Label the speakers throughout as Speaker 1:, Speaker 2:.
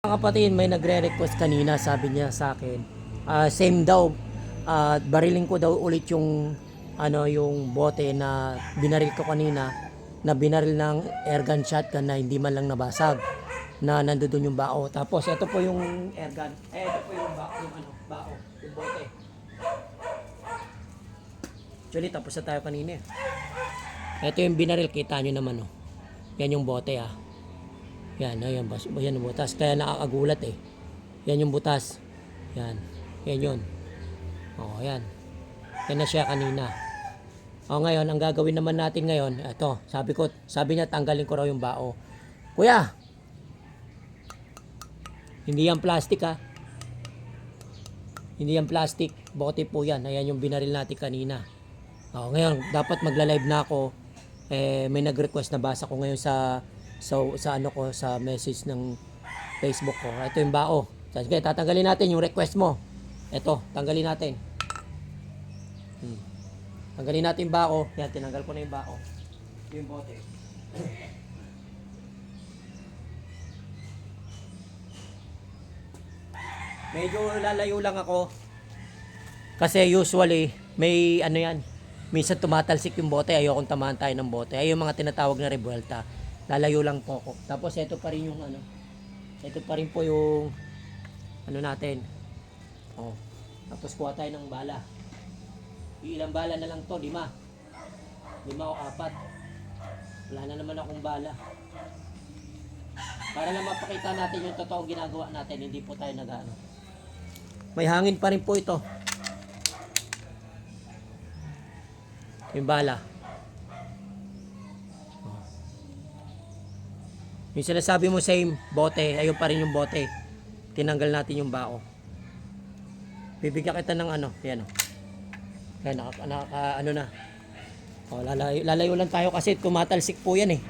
Speaker 1: Mga kapatid, may nagre-request kanina, sabi niya sa akin, same daw, barilin ko daw ulit yung yung bote na binaril ko kanina, na binaril ng airgun shotgun na hindi man lang nabasag, na nandoon yung bao. Tapos ito po yung airgun, ito po yung bao, bao, yung bote. Actually, tapos na tayo kanina eh. Ito yung binaril, kita nyo naman oh. Yan yung bote ah. Yan, yan yung butas. Kaya nakakagulat eh. Yan yung butas. Yan. Yan yun. O, yan. Yan na siya kanina. O, ngayon, ang gagawin naman natin ngayon, ito, sabi niya, tanggalin ko raw yung bao. Kuya! Hindi yan plastic ha. Hindi yan plastic. Bote po yan. Ayan yung binaril natin kanina. O, ngayon, dapat magla-live na ako. May nag-request na basa ko ngayon sa message ng Facebook ko. Ito yung bao. Sige, tatanggalin natin yung request mo. Ito, tanggalin natin. Tanggalin natin yung bao. Yan, tinanggal ko na yung bao. Ito yung bote. Medyo lalayo lang ako. Kasi usually, may yan. Minsan tumatalsik yung bote. Ayokong tamahan tayo ng bote. Ay yung mga tinatawag na revuelta. Lalayo lang po ako. Tapos ito pa rin yung ito pa rin po yung natin. Oh. Tapos kuha tayo ng bala. Ilang bala na lang to? 5 o 4. Wala na naman akong bala. Para lang mapakita natin yung totoong ginagawa natin. Hindi po tayo nag-ano. May hangin pa rin po ito. Yung bala. Yung sinasabi mo same bote, ayun pa rin yung bote. Tinanggal natin yung bao. Bibigyan kita ng yan o. Yan, na. O, lalayo lang tayo kasi tumatalsik po yan eh.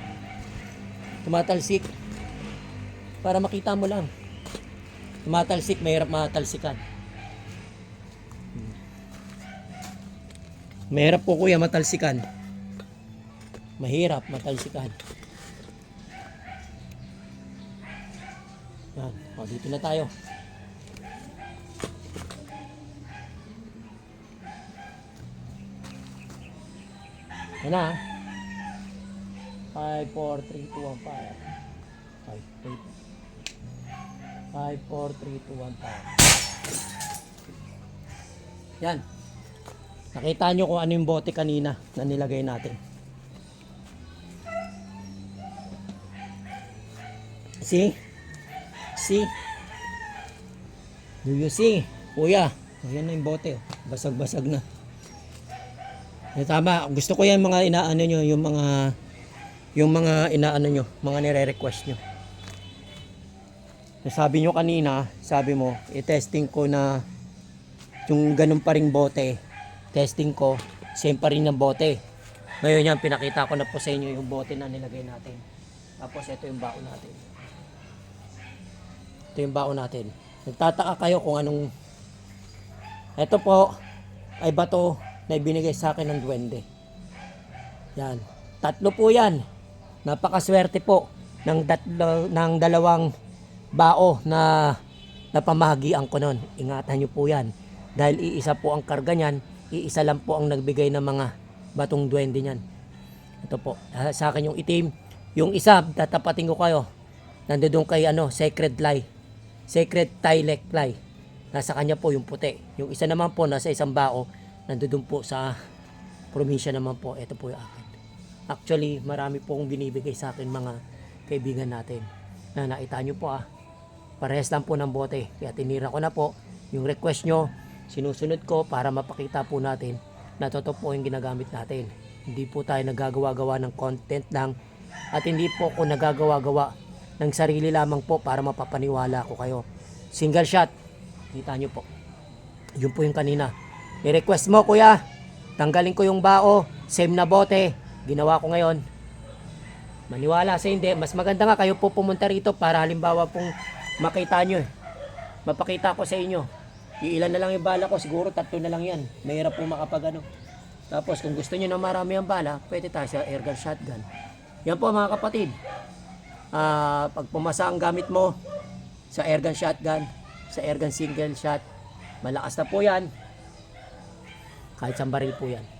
Speaker 1: Tumatalsik. Para makita mo lang. Tumatalsik, mahirap matalsikan. Mahirap po kuya matalsikan. Mahirap matalsikan. Yan. O, dito na tayo. Yan na. 5, 4, 3, 2, 1, 5. 5, 4, 3, 2, 1, 5. Yan. Nakita nyo kung ano yung bote kanina na nilagay natin. See? See? Do you see? Kuya, ayan na yung bote. Basag-basag na. Tama, gusto ko yan mga inaano nyo, yung mga inaano nyo, mga nire-request nyo. Sabi nyo kanina, sabi mo, i-testing ko na yung ganun pa ring bote. Testing ko, same pa rin ng bote. Ngayon yan, pinakita ko na po sa inyo yung bote na nilagay natin. Tapos ito yung bao natin. Ito yung bao natin. Nagtataka kayo kung anong... Ito po ay bato na ibinigay sa akin ng duwende. Yan. 3 po yan. Napakaswerte po ng 2 bao na napamahagian ko nun. Ingatan nyo po yan. Dahil iisa po ang karga nyan, iisa lang po ang nagbigay ng mga batong duwende nyan. Ito po. Sa akin yung itim. Yung isa, tatapatin ko kayo. Nandoon kay Sacred Tylek Fly. Nasa kanya po yung puti. Yung isa naman po, nasa isang bao. Nandoon po sa probinsya naman po. Ito po yung akin. Actually, marami po akong binibigay sa akin mga kaibigan natin. Na nakita nyo po parehas lang po ng bote. Kaya tinira ko na po yung request nyo. Sinusunod ko para mapakita po natin na totoo po yung ginagamit natin. Hindi po tayo nagagawa-gawa ng content lang at hindi po ako nagagawa-gawa ng sarili lamang po para mapapaniwala ko kayo. Single shot. Kita nyo po. Yun po yung kanina. I-request mo kuya. Tanggalin ko yung bao. Same na bote. Ginawa ko ngayon. Maniwala sa hindi. Mas maganda nga kayo po pumunta rito para halimbawa pong makita nyo. Mapakita ko sa inyo. Iilan na lang yung bala ko, siguro 3 na lang yan. Mahirap po makapag Tapos kung gusto niyo na marami ang bala, pwede tayo sa airgun shotgun. Yan po mga kapatid. Pag pumasa ang gamit mo, sa airgun shotgun, sa airgun single shot. Malakas na po yan. Kahit sa baril po yan.